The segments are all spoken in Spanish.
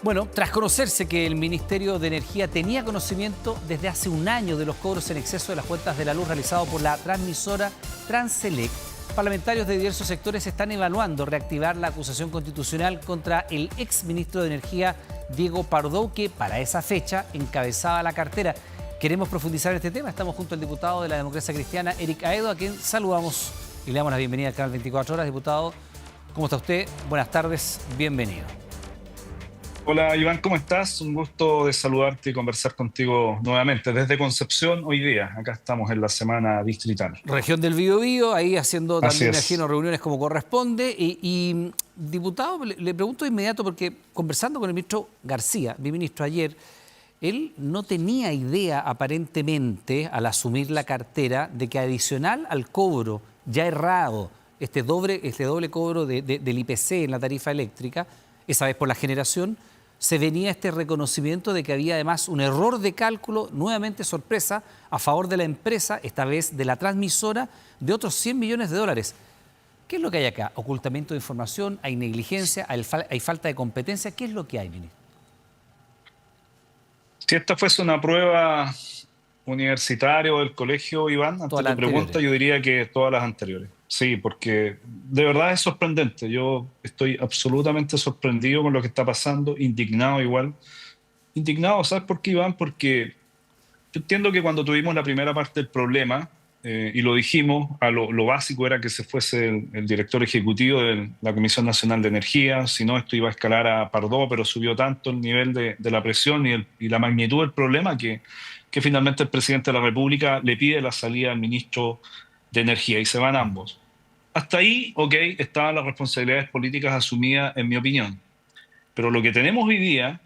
Bueno, tras conocerse que el Ministerio de Energía tenía conocimiento desde hace un año de los cobros en exceso de las cuentas de la luz realizados por la transmisora Transelec, parlamentarios de diversos sectores están evaluando reactivar la acusación constitucional contra el exministro de Energía, Diego Pardo, que para esa fecha encabezaba la cartera. Queremos profundizar en este tema. Estamos junto al diputado de la Democracia Cristiana, Eric Aedo, a quien saludamos y le damos la bienvenida al canal 24 Horas. Diputado, ¿cómo está usted? Buenas tardes, bienvenido. Hola Iván, ¿cómo estás? Un gusto de saludarte y conversar contigo nuevamente desde Concepción hoy día. Acá estamos en la semana distrital. Región del Biobío, ahí haciendo Así también es. reuniones como corresponde. Diputado, le pregunto de inmediato porque conversando con el ministro García, mi ministro ayer, él no tenía idea aparentemente al asumir la cartera de que adicional al cobro ya errado, este doble cobro del IPC en la tarifa eléctrica, esa vez por la generación, se venía este reconocimiento de que había además un error de cálculo, nuevamente sorpresa, a favor de la empresa, esta vez de la transmisora, de otros 100 millones de dólares. ¿Qué es lo que hay acá? ¿Ocultamiento de información? ¿Hay negligencia? ¿Hay falta de competencia? ¿Qué es lo que hay, ministro? Si esta fuese una prueba universitaria o del colegio, Iván, ante Todas las tu pregunta, anteriores. yo diría que todas las anteriores. Sí, porque de verdad es sorprendente. Yo estoy absolutamente sorprendido con lo que está pasando, indignado igual. Indignado, ¿sabes por qué, Iván? Porque yo entiendo que cuando tuvimos la primera parte del problema, y lo dijimos, lo básico era que se fuese el director ejecutivo de la Comisión Nacional de Energía, si no esto iba a escalar a Pardo, pero subió tanto el nivel de la presión y la magnitud del problema que finalmente el presidente de la República le pide la salida al ministro de Energía y se van ambos. Hasta ahí, ok, estaban las responsabilidades políticas asumidas, en mi opinión. Pero lo que tenemos hoy día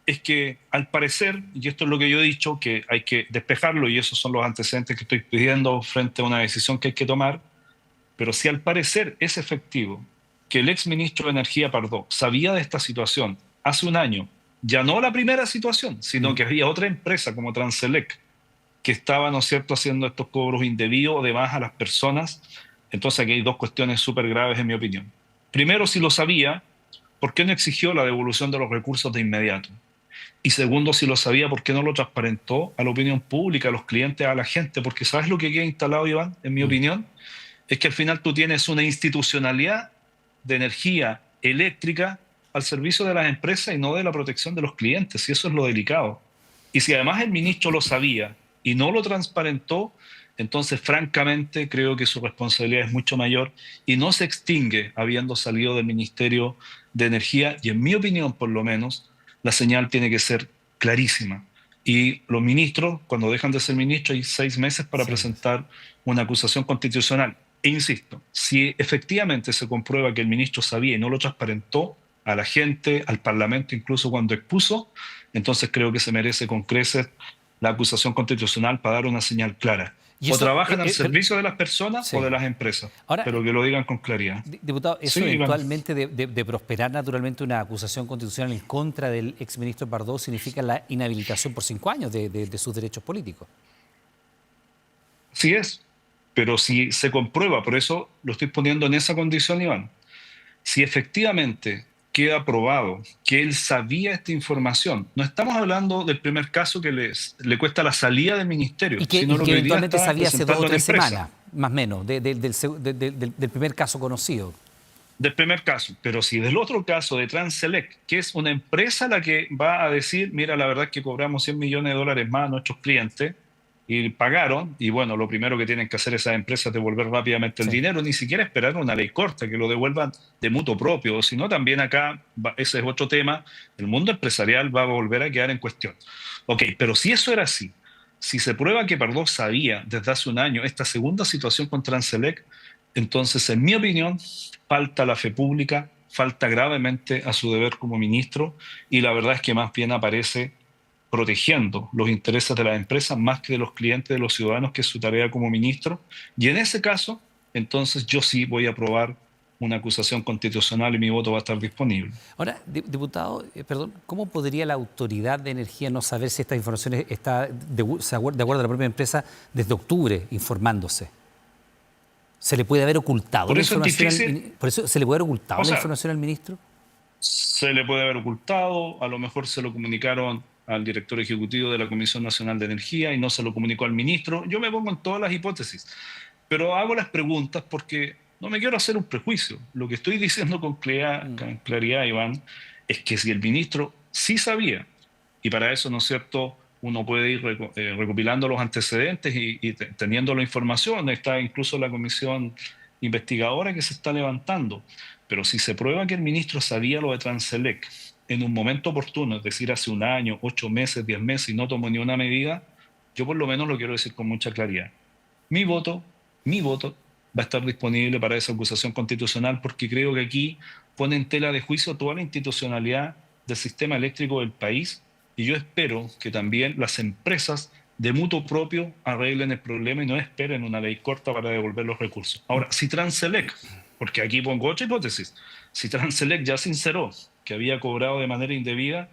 es que al parecer, y esto es lo que yo he dicho, que hay que despejarlo y esos son los antecedentes que estoy pidiendo frente a una decisión que hay que tomar, pero si al parecer es efectivo que el ex ministro de Energía Pardo sabía de esta situación hace un año, ya no la primera situación, sino que había otra empresa como Transelec que estaba, ¿no es cierto?, haciendo estos cobros indebidos de más a las personas, entonces aquí hay dos cuestiones súper graves en mi opinión. Primero, si lo sabía, ¿por qué no exigió la devolución de los recursos de inmediato? Y segundo, si lo sabía, ¿por qué no lo transparentó a la opinión pública, a los clientes, a la gente? Porque ¿sabes lo que queda instalado, Iván? En mi opinión, es que al final tú tienes una institucionalidad de energía eléctrica al servicio de las empresas y no de la protección de los clientes, y eso es lo delicado. Y si además el ministro lo sabía y no lo transparentó, entonces francamente creo que su responsabilidad es mucho mayor y no se extingue habiendo salido del Ministerio de Energía, y en mi opinión por lo menos, la señal tiene que ser clarísima. Y los ministros, cuando dejan de ser ministros, hay 6 meses para presentar una acusación constitucional. E insisto, si efectivamente se comprueba que el ministro sabía y no lo transparentó a la gente, al Parlamento, incluso cuando expuso, entonces creo que se merece con creces la acusación constitucional para dar una señal clara. Y O eso, trabajan al servicio de las personas o sí. de las empresas, Ahora, pero que lo digan con claridad. diputado, Sí, eso Iván. eventualmente de prosperar naturalmente una acusación constitucional en contra del exministro Pardo significa la inhabilitación por 5 años de sus derechos políticos. Sí es, pero si se comprueba, por eso lo estoy poniendo en esa condición, Iván, si efectivamente queda probado que él sabía esta información, no estamos hablando del primer caso que le cuesta la salida del ministerio, Y sino lo que que hoy día eventualmente está sabía hace 2 o presentando la 3 empresa. semanas, más o menos, del primer caso conocido. Del primer caso, pero si del otro caso de Transelec, que es una empresa la que va a decir, mira, la verdad es que cobramos 100 millones de dólares más a nuestros clientes y pagaron, y bueno, lo primero que tienen que hacer esas empresas es devolver rápidamente el Sí. dinero, ni siquiera esperar una ley corta, que lo devuelvan de mutuo propio, sino también acá, ese es otro tema, el mundo empresarial va a volver a quedar en cuestión. Ok, pero si eso era así, si se prueba que Pardo sabía desde hace un año esta segunda situación con Transelec, entonces, en mi opinión, falta a la fe pública, falta gravemente a su deber como ministro, y la verdad es que más bien aparece protegiendo los intereses de las empresas más que de los clientes, de los ciudadanos, que es su tarea como ministro. Y en ese caso, entonces yo sí voy a aprobar una acusación constitucional y mi voto va a estar disponible. Ahora, diputado, perdón, ¿cómo podría la Autoridad de Energía no saber si esta información está de acuerdo a la propia empresa desde octubre informándose? ¿Se le puede haber ocultado Por la eso es información difícil, por eso se le puede haber ocultado o la sea, información al ministro? se le puede haber ocultado, a lo mejor se lo comunicaron al director ejecutivo de la Comisión Nacional de Energía y no se lo comunicó al ministro. Yo me pongo en todas las hipótesis, pero hago las preguntas porque no me quiero hacer un prejuicio. Lo que estoy diciendo con claridad, Iván, es que si el ministro sí sabía, y para eso, ¿no es cierto?, uno puede ir recopilando los antecedentes y teniendo la información, está incluso la comisión investigadora que se está levantando, pero si se prueba que el ministro sabía lo de Transelec en un momento oportuno, es decir, hace un año, 8 meses, 10 meses, y no tomó ni una medida, yo por lo menos lo quiero decir con mucha claridad. Mi voto, mi voto va a estar disponible para esa acusación constitucional porque creo que aquí pone en tela de juicio toda la institucionalidad del sistema eléctrico del país y yo espero que también las empresas de mutuo propio arreglen el problema y no esperen una ley corta para devolver los recursos. Ahora, si Transelec, porque aquí pongo otra hipótesis, si Transelec ya sinceró que había cobrado de manera indebida,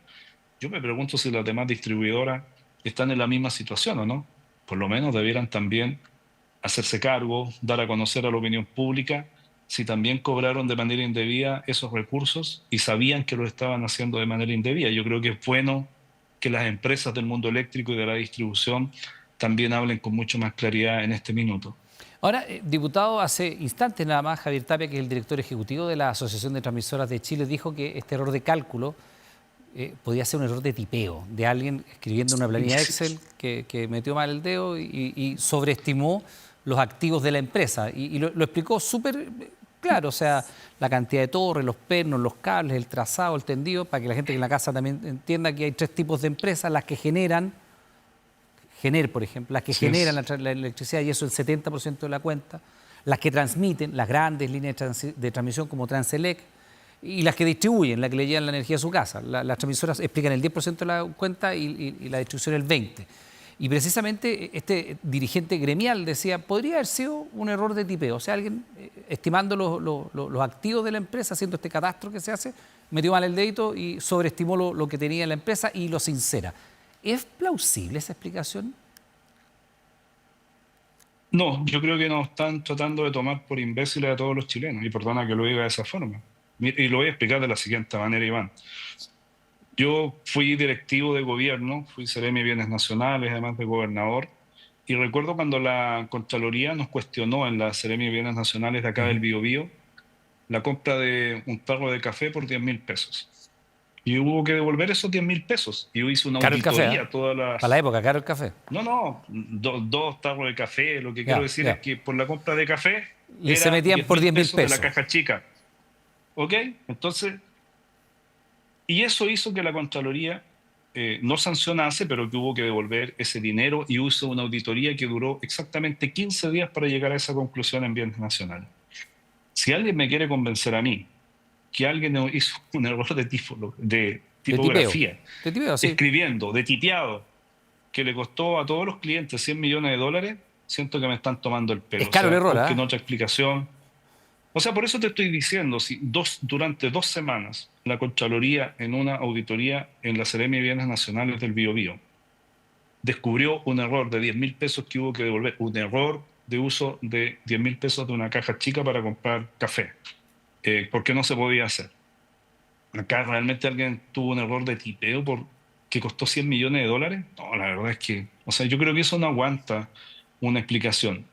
yo me pregunto si las demás distribuidoras están en la misma situación o no. Por lo menos debieran también hacerse cargo, dar a conocer a la opinión pública si también cobraron de manera indebida esos recursos y sabían que lo estaban haciendo de manera indebida. Yo creo que es bueno que las empresas del mundo eléctrico y de la distribución también hablen con mucho más claridad en este minuto. Ahora, diputado, hace instantes nada más, Javier Tapia, que es el director ejecutivo de la Asociación de Transmisoras de Chile, dijo que este error de cálculo podía ser un error de tipeo, de alguien escribiendo una planilla Excel que metió mal el dedo y sobreestimó los activos de la empresa. Y lo explicó súper claro, o sea, la cantidad de torres, los pernos, los cables, el trazado, el tendido, para que la gente en la casa también entienda que hay 3 tipos de empresas, las que generan, por ejemplo, las que generan la electricidad, y eso es el 70% de la cuenta, las que transmiten, las grandes líneas de transmisión como Transelec, y las que distribuyen, las que le llevan la energía a su casa. Las transmisoras explican el 10% de la cuenta y la distribución el 20%. Y precisamente este dirigente gremial decía, podría haber sido un error de tipeo. O sea, alguien estimando los activos de la empresa, haciendo este catastro que se hace, metió mal el dedito y sobreestimó lo que tenía la empresa y lo sincera. ¿Es plausible esa explicación? No, yo creo que nos están tratando de tomar por imbéciles a todos los chilenos, y perdona que lo diga de esa forma. Y lo voy a explicar de la siguiente manera, Iván. Yo fui directivo de gobierno, fui seremi de Bienes Nacionales, además de gobernador, y recuerdo cuando la Contraloría nos cuestionó en la seremi de Bienes Nacionales de acá del Biobío la compra de un tarro de café por 10.000 pesos. Y hubo que devolver esos 10.000 pesos. Y yo hice una Caro el café, auditoría a todas las... Para la época, caro el café. No, 2 tarros de café. Lo que quiero decir es que por la compra de café y se metían por 10.000 pesos de la caja chica. ¿Ok? Entonces, y eso hizo que la Contraloría no sancionase, pero que hubo que devolver ese dinero y hizo una auditoría que duró exactamente 15 días para llegar a esa conclusión en Bienes Nacionales. Si alguien me quiere convencer a mí que alguien hizo un error de tipografía, de tipeo, sí, escribiendo, de tipeado, que le costó a todos los clientes 100 millones de dólares, siento que me están tomando el pelo. Es caro el error, ¿eh? No otra explicación. O sea, por eso te estoy diciendo, si durante 2 semanas la Contraloría en una auditoría en la Seremi de Bienes Nacionales del Biobío descubrió un error de 10.000 pesos que hubo que devolver, un error de uso de 10.000 pesos de una caja chica para comprar café, porque no se podía hacer. Acá realmente alguien tuvo un error de tipeo que costó 100 millones de dólares. No, la verdad es que, o sea, yo creo que eso no aguanta una explicación.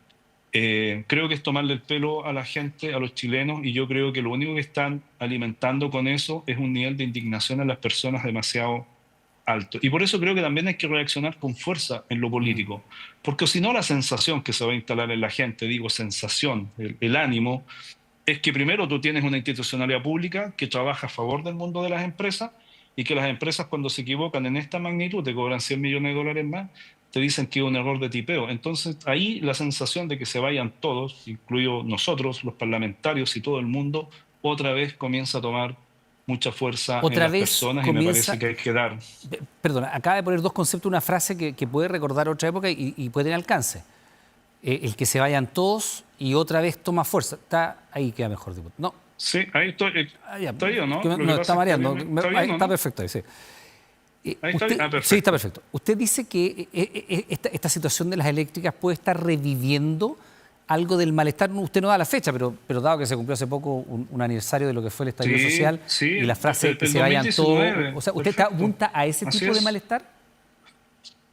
Creo que es tomarle el pelo a la gente, a los chilenos, y yo creo que lo único que están alimentando con eso es un nivel de indignación a las personas demasiado alto. Y por eso creo que también hay que reaccionar con fuerza en lo político, porque si no la sensación que se va a instalar en la gente, digo sensación, el ánimo, es que primero tú tienes una institucionalidad pública que trabaja a favor del mundo de las empresas y que las empresas cuando se equivocan en esta magnitud te cobran 100 millones de dólares más, te dicen que es un error de tipeo. Entonces ahí la sensación de que se vayan todos, incluidos nosotros, los parlamentarios y todo el mundo, otra vez comienza a tomar mucha fuerza en las personas y me parece que hay que dar. Perdona, acaba de poner 2 conceptos, una frase que puede recordar otra época y puede tener alcance. El que se vayan todos y otra vez toma fuerza. Está ahí, queda mejor. No. Sí, ahí estoy. ¿Está ahí o no? No, está mareando. Está perfecto ahí, sí. Ahí está bien. Perfecto. Sí, está perfecto. Usted dice que esta situación de las eléctricas puede estar reviviendo algo del malestar. Usted no da la fecha, pero dado que se cumplió hace poco un aniversario de lo que fue el estallido social Sí, y la frase que se vayan todos. O sea, ¿usted apunta a ese tipo de malestar?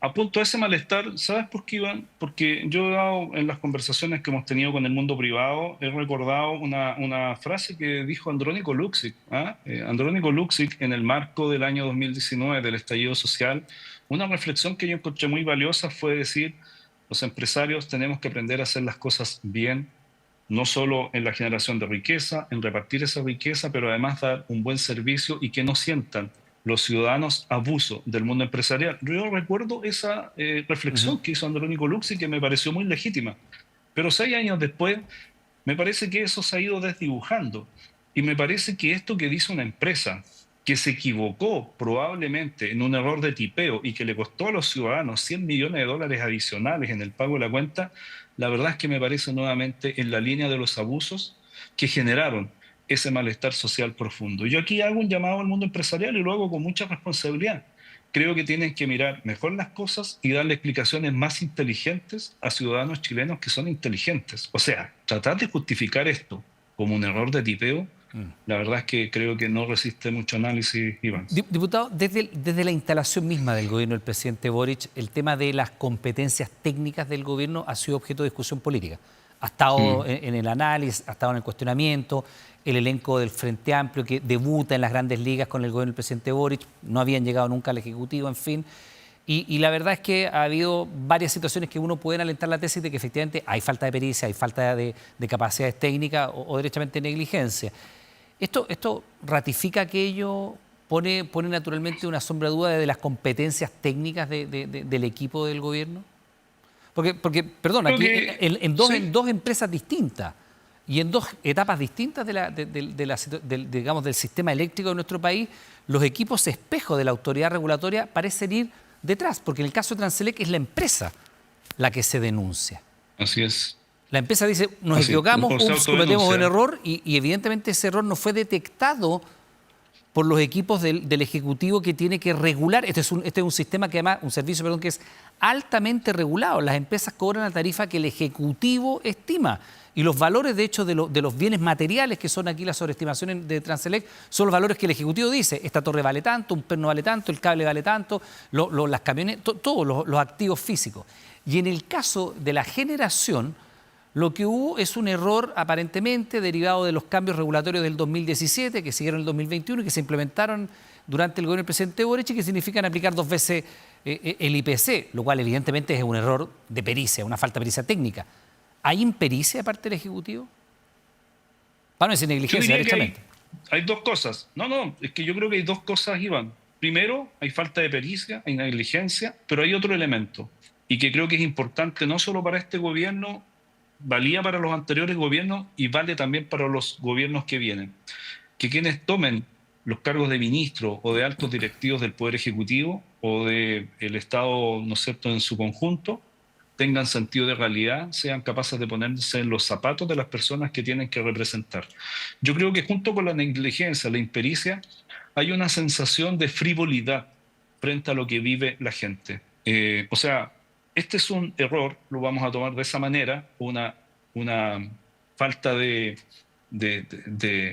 Apunto a ese malestar, ¿sabes por qué, Iván? Porque yo he dado, en las conversaciones que hemos tenido con el mundo privado, he recordado una frase que dijo Andrónico Luksic. Andrónico Luksic, en el marco del año 2019, del estallido social, una reflexión que yo encontré muy valiosa fue decir, los empresarios tenemos que aprender a hacer las cosas bien, no solo en la generación de riqueza, en repartir esa riqueza, pero además dar un buen servicio y que no sientan los ciudadanos abuso del mundo empresarial. Yo recuerdo esa reflexión que hizo Andrónico Luksic que me pareció muy legítima, pero 6 años después me parece que eso se ha ido desdibujando y me parece que esto que dice una empresa que se equivocó probablemente en un error de tipeo y que le costó a los ciudadanos 100 millones de dólares adicionales en el pago de la cuenta, la verdad es que me parece nuevamente en la línea de los abusos que generaron ese malestar social profundo. Yo aquí hago un llamado al mundo empresarial y lo hago con mucha responsabilidad. Creo que tienen que mirar mejor las cosas y darle explicaciones más inteligentes a ciudadanos chilenos que son inteligentes. O sea, tratar de justificar esto como un error de tipeo, la verdad es que creo que no resiste mucho análisis, Iván. Diputado, desde la instalación misma del gobierno del presidente Boric, el tema de las competencias técnicas del gobierno ha sido objeto de discusión política. Ha estado en el análisis, ha estado en el cuestionamiento, el elenco del Frente Amplio que debuta en las grandes ligas con el gobierno del presidente Boric, no habían llegado nunca al Ejecutivo, en fin. Y la verdad es que ha habido varias situaciones que uno puede alentar la tesis de que efectivamente hay falta de pericia, hay falta de capacidades técnicas o derechamente negligencia. Esto ratifica aquello, pone naturalmente una sombra de duda de las competencias técnicas del equipo del gobierno. Porque perdón, aquí en dos empresas distintas y en dos etapas distintas digamos, del sistema eléctrico de nuestro país, los equipos espejo de la autoridad regulatoria parecen ir detrás, porque en el caso de Transelec es la empresa la que se denuncia. Así es. La empresa dice, nos equivocamos, cometemos un error y evidentemente ese error no fue detectado por los equipos del Ejecutivo que tiene que regular. Este es un sistema que además, un servicio, perdón, que es altamente regulado. Las empresas cobran la tarifa que el Ejecutivo estima. Y los valores, de hecho, de los bienes materiales, que son aquí las sobreestimaciones de Transelec, son los valores que el Ejecutivo dice. Esta torre vale tanto, un perno vale tanto, el cable vale tanto, las camionetas, todos los activos físicos. Y en el caso de la generación, lo que hubo es un error aparentemente derivado de los cambios regulatorios del 2017, que siguieron en el 2021 y que se implementaron durante el gobierno del presidente Boric y que significan aplicar 2 veces el IPC, lo cual evidentemente es un error de pericia, una falta de pericia técnica. ¿Hay impericia de parte del Ejecutivo? Para no decir negligencia, derechamente. Hay dos cosas. No, es que yo creo que hay dos cosas, Iván. Primero, hay falta de pericia, hay negligencia, pero hay otro elemento y que creo que es importante no solo para este gobierno, valía para los anteriores gobiernos y vale también para los gobiernos que vienen. Que quienes tomen los cargos de ministro o de altos directivos del Poder Ejecutivo o del Estado, ¿no es cierto?, en su conjunto, tengan sentido de realidad, sean capaces de ponerse en los zapatos de las personas que tienen que representar. Yo creo que junto con la negligencia, la impericia, hay una sensación de frivolidad frente a lo que vive la gente. O sea, este es un error, lo vamos a tomar de esa manera, una falta de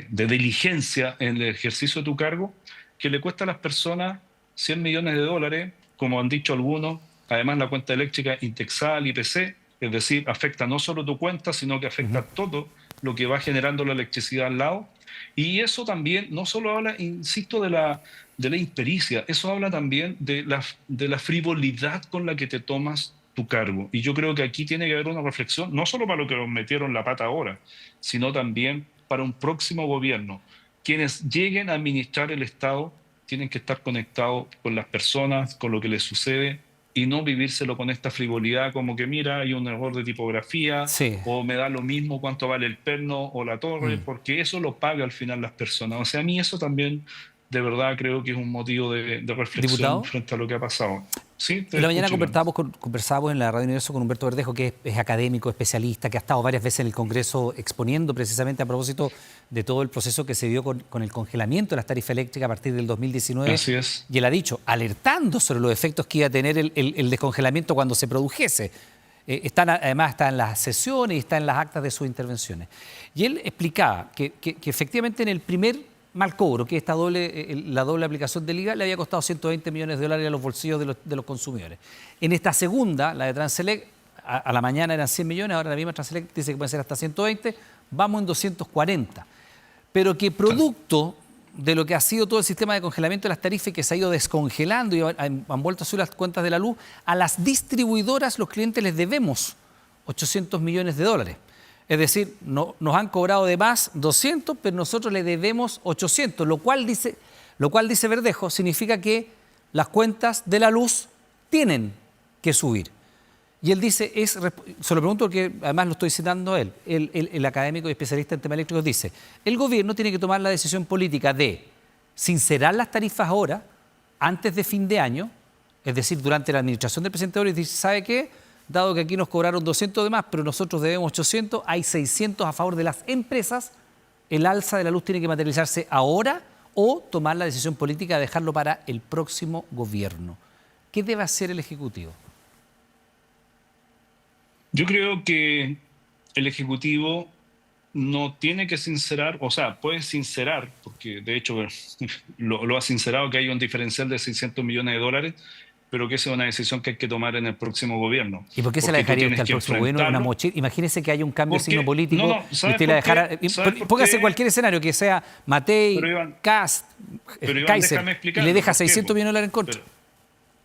diligencia en el ejercicio de tu cargo, que le cuesta a las personas 100 millones de dólares, como han dicho algunos. Además, la cuenta eléctrica indexada al IPC, es decir, afecta no solo tu cuenta, sino que afecta todo lo que va generando la electricidad al lado. Y eso también no solo habla, insisto, de la impericia, eso habla también de la frivolidad con la que te tomas tu cargo. Y yo creo que aquí tiene que haber una reflexión, no solo para lo que nos metieron la pata ahora, sino también para un próximo gobierno. Quienes lleguen a administrar el Estado tienen que estar conectados con las personas, con lo que les sucede, y no vivírselo con esta frivolidad como que mira, hay un error de tipografía, o me da lo mismo cuánto vale el perno o la torre, porque eso lo paga al final las personas. O sea, a mí eso también de verdad creo que es un motivo de reflexión. ¿Diputado? Frente a lo que ha pasado. Sí, en la mañana conversábamos en la Radio Universo con Humberto Verdejo, que es académico, especialista, que ha estado varias veces en el Congreso exponiendo precisamente a propósito de todo el proceso que se dio con el congelamiento de las tarifas eléctricas a partir del 2019. Así es. Y él ha dicho, alertando sobre los efectos que iba a tener el descongelamiento cuando se produjese. Además está en las sesiones y está en las actas de sus intervenciones. Y él explicaba que efectivamente en el primer mal cobro, que esta la doble aplicación del IVA, le había costado 120 millones de dólares a los bolsillos de los consumidores. En esta segunda, la de Transelec, a la mañana eran 100 millones, ahora la misma Transelec dice que puede ser hasta 120, vamos en 240. Pero que producto de lo que ha sido todo el sistema de congelamiento de las tarifas y que se ha ido descongelando y han vuelto a subir las cuentas de la luz, a las distribuidoras los clientes les debemos 800 millones de dólares. Es decir, nos han cobrado de más 200, pero nosotros le debemos 800, lo cual dice Verdejo, significa que las cuentas de la luz tienen que subir. Y él dice, se lo pregunto porque además lo estoy citando a él, el académico y especialista en temas eléctricos dice, el gobierno tiene que tomar la decisión política de sincerar las tarifas ahora, antes de fin de año, es decir, durante la administración del presidente Boric, dice, ¿sabe qué? Dado que aquí nos cobraron 200 de más, pero nosotros debemos 800, hay 600 a favor de las empresas, el alza de la luz tiene que materializarse ahora o tomar la decisión política de dejarlo para el próximo gobierno. ¿Qué debe hacer el Ejecutivo? Yo creo que el Ejecutivo no tiene que sincerar, o sea, puede sincerar, porque de hecho lo ha sincerado, que hay un diferencial de 600 millones de dólares, pero que esa es una decisión que hay que tomar en el próximo gobierno. ¿Y por qué se la dejaría usted al próximo gobierno? Una mochila. Imagínese que haya un cambio de signo político y usted la dejara. Póngase cualquier escenario, que sea Matei, Kast, Kaiser, y le deja 600 millones de dólares en contra.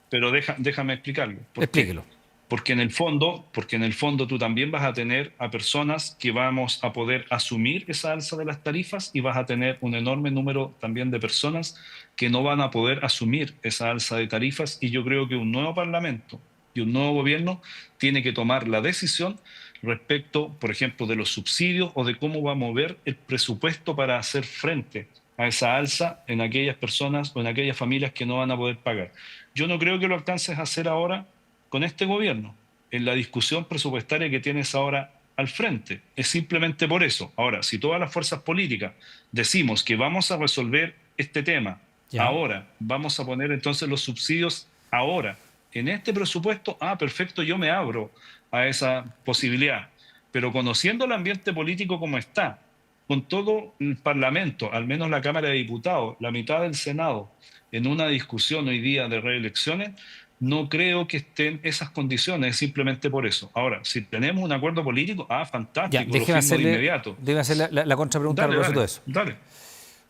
Pero déjame explicarlo. Explíquelo. Porque en el fondo tú también vas a tener a personas que vamos a poder asumir esa alza de las tarifas y vas a tener un enorme número también de personas que no van a poder asumir esa alza de tarifas, y yo creo que un nuevo Parlamento y un nuevo gobierno tiene que tomar la decisión respecto, por ejemplo, de los subsidios o de cómo va a mover el presupuesto para hacer frente a esa alza en aquellas personas o en aquellas familias que no van a poder pagar. Yo no creo que lo alcances a hacer ahora con este gobierno, en la discusión presupuestaria que tienes ahora al frente. Es simplemente por eso. Ahora, si todas las fuerzas políticas decimos que vamos a resolver este tema ahora, vamos a poner entonces los subsidios ahora, en este presupuesto, perfecto, yo me abro a esa posibilidad. Pero conociendo el ambiente político como está, con todo el Parlamento, al menos la Cámara de Diputados, la mitad del Senado, en una discusión hoy día de reelecciones, no creo que estén esas condiciones, simplemente por eso. Ahora, si tenemos un acuerdo político, fantástico, lo firmo de inmediato. Debe hacer la contrapregunta a propósito de eso. Dale.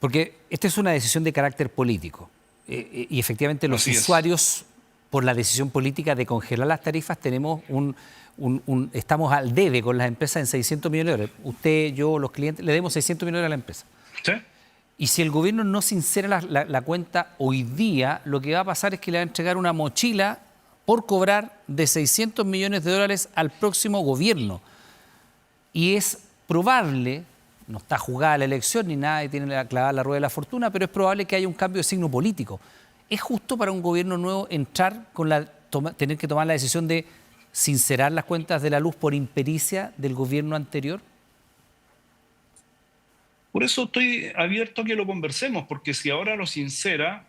Porque esta es una decisión de carácter político. Y efectivamente los usuarios, por la decisión política de congelar las tarifas, tenemos estamos al debe con las empresas en 600 millones de dólares. Usted, yo, los clientes, le demos 600 millones a la empresa. ¿Sí? Y si el gobierno no sincera la cuenta hoy día, lo que va a pasar es que le va a entregar una mochila por cobrar de 600 millones de dólares al próximo gobierno. Y es probable, no está jugada la elección ni nada y tiene clavada la rueda de la fortuna, pero es probable que haya un cambio de signo político. ¿Es justo para un gobierno nuevo entrar tener que tomar la decisión de sincerar las cuentas de la luz por impericia del gobierno anterior? Por eso estoy abierto a que lo conversemos, porque si ahora lo sincera,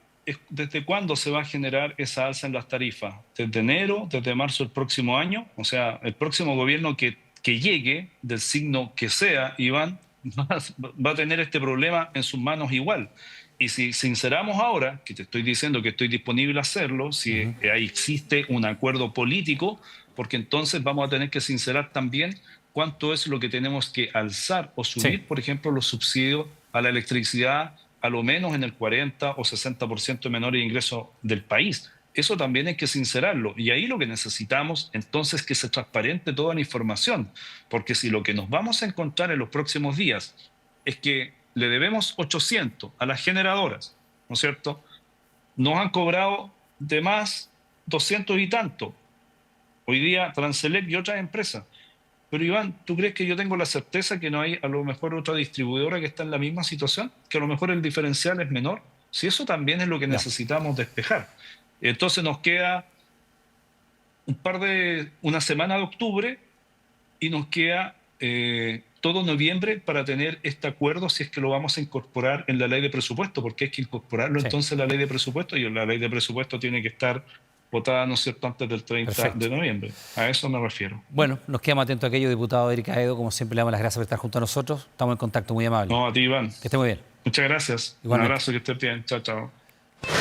¿desde cuándo se va a generar esa alza en las tarifas? ¿Desde enero, desde marzo del próximo año? O sea, el próximo gobierno que llegue, del signo que sea, Iván, va a tener este problema en sus manos igual. Y si sinceramos ahora, que te estoy diciendo que estoy disponible a hacerlo, si ahí existe un acuerdo político, porque entonces vamos a tener que sincerar también cuánto es lo que tenemos que alzar o subir, por ejemplo, los subsidios a la electricidad, a lo menos en el 40 o 60% de menores ingresos del país. Eso también hay que sincerarlo. Y ahí lo que necesitamos entonces es que se transparente toda la información, porque si lo que nos vamos a encontrar en los próximos días es que le debemos 800 a las generadoras, ¿no es cierto? Nos han cobrado de más 200 y tanto. Hoy día Transelec y otras empresas. Pero Iván, ¿tú crees que yo tengo la certeza que no hay a lo mejor otra distribuidora que está en la misma situación? Que a lo mejor el diferencial es menor. Si eso también es lo que necesitamos despejar. Entonces nos queda una semana de octubre y nos queda todo noviembre para tener este acuerdo, si es que lo vamos a incorporar en la ley de presupuesto, porque hay que incorporarlo entonces en la ley de presupuesto, y la ley de presupuesto tiene que estar votada, ¿no es cierto?, antes del 30 Perfecto. de noviembre. A eso me refiero. Bueno, nos quedamos atentos a aquello, diputado Eric Aedo. Como siempre, le damos las gracias por estar junto a nosotros. Estamos en contacto, muy amable. No, a ti, Iván. Que esté muy bien. Muchas gracias. Un Igualmente. abrazo, que estés bien. Chao, chao.